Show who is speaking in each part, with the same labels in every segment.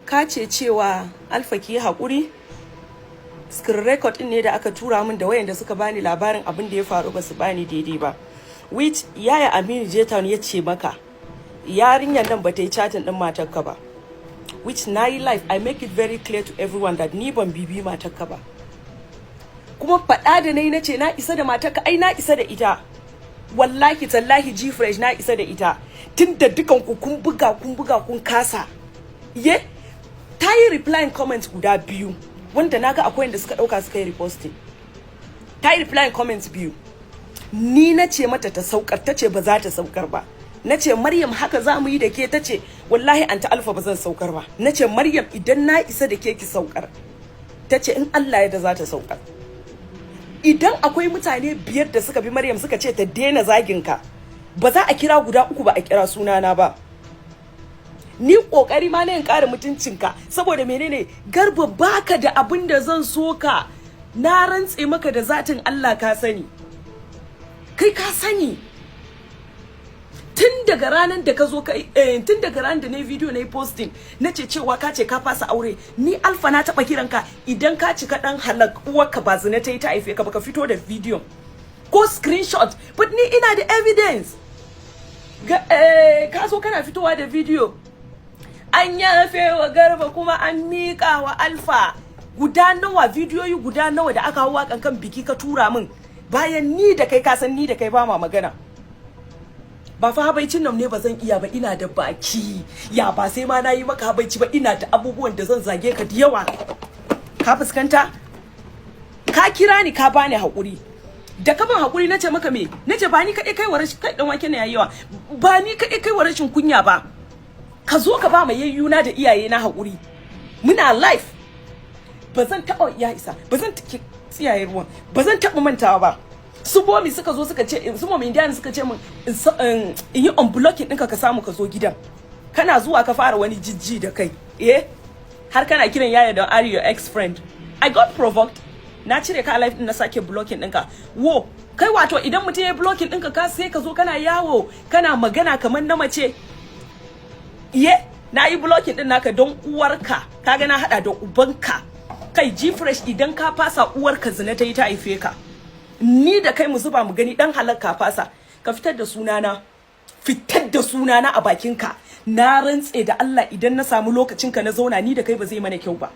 Speaker 1: ka ce cewa Alpha ki haƙuri, screen record din ne da aka tura min da wayanda suka bani labarin abin da ya faru ba su bani daidai ba, which yaya Aminu Jeton ya ce maka yarinyar nan ba ta yi chatting din matarka ba, which na yi life I make it very clear to everyone that ni ban bibi matarka ba, kuma faɗa da nayi nace na isa da matarka, ai na isa da ita, wallahi tallahi Gfresh na isa da ita, tunda dukan ku kun buga kun kasa. Ye ta yi replying comments guda biyu wanda naga akwai wanda suka dauka suka yi reposting. Ta yi replying comments biyu, ni nace mata ta saukar, tace ba za ta saukar ba. Nace Maryam haka za mu yi da ke, tace wallahi anta Alpha ba zan saukar ba. Nace Maryam idan na isa da ke ki saukar, tace in Allah ya da za ta saukar. Idan akwai mutane 5 da suka bi Maryam suka ce ta daina zagin ka, ba za a kira guda 3 ba a kira sunana ba. Ni kokari ma ne in ƙara mutuncinka, saboda menene Garba baka da abin da zan so ka, na rantse maka da zatin Allah ka sani, kai ka sani. Tun daga ranar da ka zo tun daga ranar da na video na posting nace cewa ka ce ka fasa aure, ni Alpha na taba kiranka idan ka cika dan halak uwarka ba zina ta yi ta haife ka baka fito da video ko screenshot, but ni ina da evidence. Ka so kana fitowa da video an yafe wa Garba kuma an mika wa Alpha, guda nawa videoyi guda nawa da aka hawa kan biki ka tura min, bayan ni da kai ka san ni da kai ba ma magana. Ba fa habaicin nan ne ba zan iya ba, ina da baki, ya ba sai ma nayi maka habaici ba, ina da abubuwan da zan zage ka da yawa. Ka fuskanta? Ka kira ni ka bani hakuri, da ka ban hakuri nace maka me, nace ba ni kadai kai wa rashin, kai dan wake ne yayi yawa, ba ni kadai kai wa rashin kunya ba, ka zo ka ba mai yayyuna da iyaye na hakuri, muna live. Ba zan taba ya isa, ba zan tsiyaye ruwan, ba zan taba mantawa ba. Su bomi suka zo suka ce, su momi indian suka ce min in yi unblocking ɗinka ka samu ka zo gidan, kana zuwa ka fara wani jijji da kai, har kana kiran yaya da are your ex friend. I got provoked, na cire ka live din na sake blocking ɗinka. Wo kai wato idan mutum ya blocking ɗinka ka sai ka zo kana yawo kana magana kamar na mace. Na yi blocking din naka don uwarka, kaga na hada da ubanka. Kai Gfresh idan ka fasa uwarka zina ta yi ta haife ka, ni da kai mu zuba mu gani dan halakka fasa, ka fitar da sunana a bakinka. Na rantse da Allah idan na samu lokacin ka na zauna ni da kai ba zai mana kyau ba,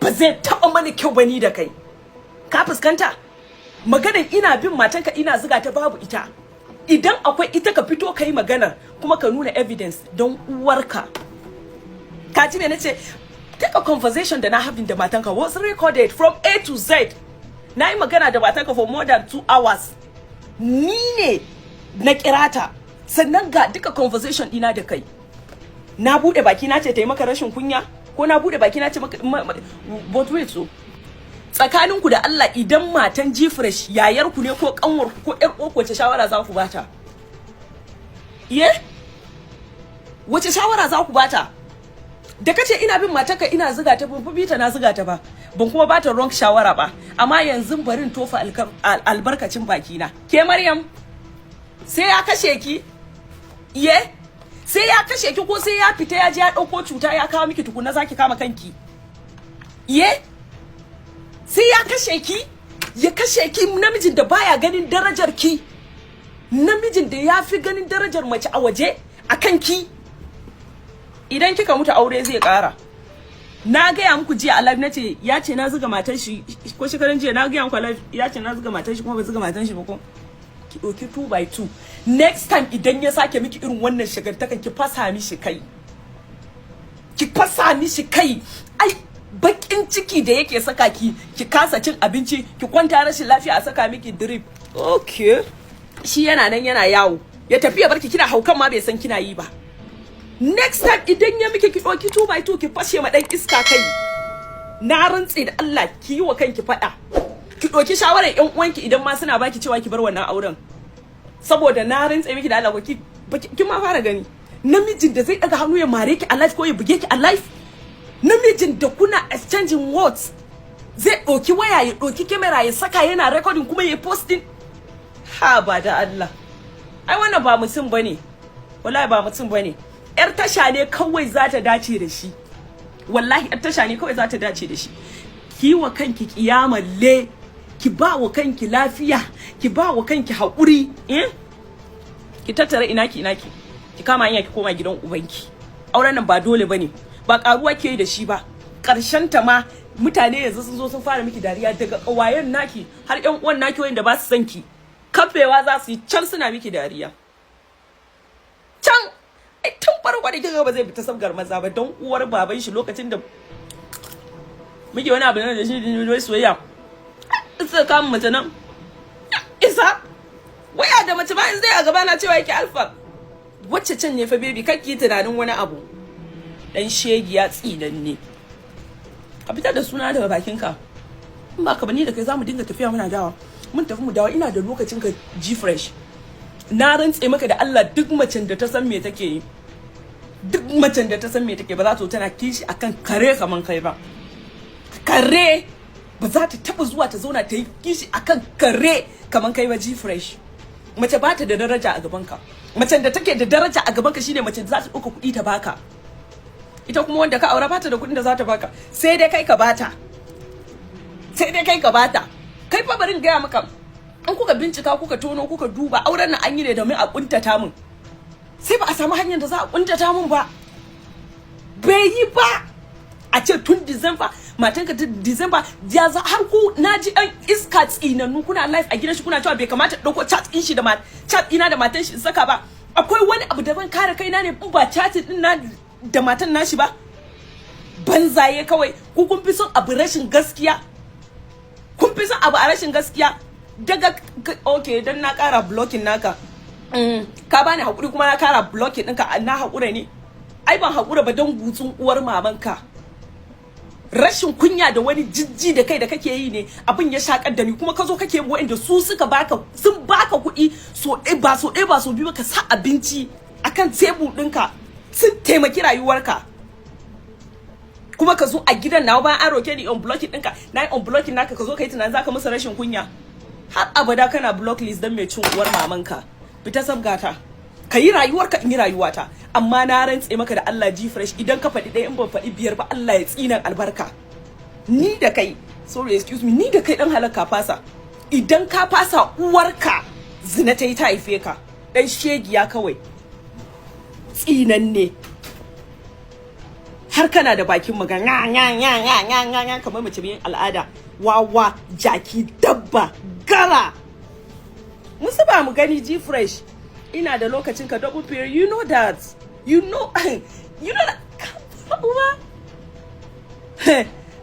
Speaker 1: ba zai taba mana kyau ba ni da kai. Ka fuskanta? Maganar ina bin matanka ina zuga ta babu ita, idan akwai ita ka fito kai maganar kuma ka nuna evidence don uwarka. Ka ji me nace? Take a conversation da na having da matanka was recorded from A to Z. Na yi magana da matanka for more than 2 hours. Ni ne na kirata, sannan ga duka conversation dina da kai. Na bude baki na ce ta yi maka rashin kunya, ko na bude baki na ce maka but wait, so tsakaninku da Allah idan matan Gfresh yayar ku ne ko kanwar ko yar uwar wace shawara za ku bata? Wace shawara za ku bata? Da kace ina bin matarka ina zuga ta, ban bi ta na zuga ta ba, ban kuma bata wrong shawara ba, amma yanzu barin tofa albarkacin baki na. Ke Maryam sai ya kashe ki? Sai ya kashe ki ko sai ya fita ya je ya dauko cuta ya kawo miki tukunna zaki kama kanki? Sai ya kashe ki? Ya kashe ki, namijin da baya ganin darajar ki, namijin da ya fi ganin darajar mace a waje akan ki. Idan kika mutu aure zai kara. Na gaya muku jiya a live nace ya ce na zuga matar shi, ko shekaran jiya na gaya muku a live ya ce na zuga matar shi kuma ba zuga matar shi ba ko. Ki doki 2 by 2. Next time idan ya sake miki irin wannan shagartakan ki fasa mishi kai. Ki fasa mishi kai. Ai bakin ciki da yake saka ki kasa cin abinci, ki kwanta rashin lafiya a saka miki drip. Okay. Shi yana nan yana yawo. Ya tafi ya barki kina haukan ma bai san kina yi ba. Next time idan ya miki ki doki 2 by 2 ki fashe ma dan iska kai. Na rantse da Allah ki yi wa kanki fada. Ki doki shawarar ƴan uwanki idan ma suna baki cewa ki bar wannan auren. Saboda na rantse miki da Allah ki ma fara gani. Namijin da zai daga hannu ya mare ki a life ko ya buge ki a life. Namijin da kuna exchanging words zai doki waya ya doki camera ya saka yana recording kuma ya posting. Ha ba da Allah. Ai wannan ba mutum bane. Wallahi ba mutum bane. Yar tasha ne kawai za ta dace da shi. wallahi tasha ne kawai za ta dace da shi. Ki wa kanki kiyamalle, ki ba wa kanki lafiya, ki ba wa kanki haƙuri, ki tattara inaki ki kama hanya ki koma gidan ubanki. Auren nan ba dole bane, ba karuwa ke da shi ba. Karshen ta ma mutane yanzu sun zo sun fara miki dariya daga kawayen naki har ƴan uwan naki wanda ba su san ki, kafewa za su yi can suna miki dariya can. Tun farko da kika ba zai fita sabgar maza ba, don uwar baban shi lokacin da muke wani abu da shi ne soyayya sai ka mace nan isa waya da mace ba in zai a gaba na cewa yake Alpha wacce can ne fa baby kake tunanin wani abu. Dan shegiya tsinanne, ka fitar da suna daga bakinka, in ba ka bani da kai zamu dinga tafiya muna dawa, mun tafi mu dawo. Ina da lokacin ka Gfresh, na rantse maka da Allah duk macen da ta san me take yi, duk macen da ta san me take ba za ta tana kishi akan kare kaman kai ba. Kare ba za ta taba zuwa ta zauna ta yi kishi akan kare kaman kai ba Gfresh. Mace ba ta da daraja a gaban ka. Macen da take da daraja a gaban ka shine macen da za ta dauka kuɗi ta baka. Ita kuma wanda ka aura bata da kuɗin da za ta baka, sai dai kai ka bata, sai dai kai ka bata. Kai fa barin gaya maka, an kuka bincika kuka tono kuka duba auren nan an yi ne domin a kuntata mun, sai ba a samu hanyar da za a kuntata mun ba. Bai yi ba a ce tun December matanka ta December ya za har ku naji an iska tsinannu kuna live a gidan shi kuna cewa bai kamata dauko chat din shi da chat ina da matan shi saka ba. Akwai wani abu da ban kare kaina ne in ba chat din na da matan nashi ba. Banzaye kawai ku kun fi son abu rashin gaskiya, kun fi son abu a rashin gaskiya. Daga okay dan na kara blocking naka, ka bani hakuri kuma na kara blocking ɗinka, na hakura ne. Ai ban hakura ba don gutsun uwar mamanka. Rashin kunya da wani jijji da kai da kake yi ne abin ya shakar da ni, kuma ka zo kake yi wa'anda su suka baka, sun baka kuɗi so ɗaya ba so biyu ka sa abinci akan tebur ɗinka, sun taimaki rayuwarka. Kuma ka zo a gidan nawa bayan an roke ni on blocking ɗinka, na yi on blocking naka, ka zo ka yi tunanin zaka musu rashin kunya. Har abada kana block list don mai cin uwar mamanka. Fita sabgata, ka yi rayuwarka in yi rayuwata. Amma na rantse maka da Allah Gfresh, idan ka faɗi ɗaya in ban faɗi biyar ba Allah ya tsinan albarka. Ni da kai, sorry excuse me, ni da kai dan halaka fasa. Idan ka fasa uwarka zina ta yi ta haife ka, dan shegiya kawai tsinanne. Har kana da bakin magana kamar mace mai al'ada, wawa, jaki, dabba, gara. Musu ba mu gani Gfresh, ina da lokacin ka double period, you know that, you know that.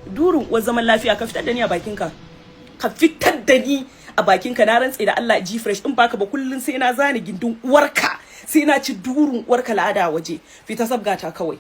Speaker 1: Durin uwar zaman lafiya, ka fitar da ni a bakinka, ka fitar da ni a bakinka. Na rantse da Allah Gfresh, in baka ba kullun sai na zani gindin uwarka, sai na ci durin uwarka la'ada waje. Fita sabgata kawai.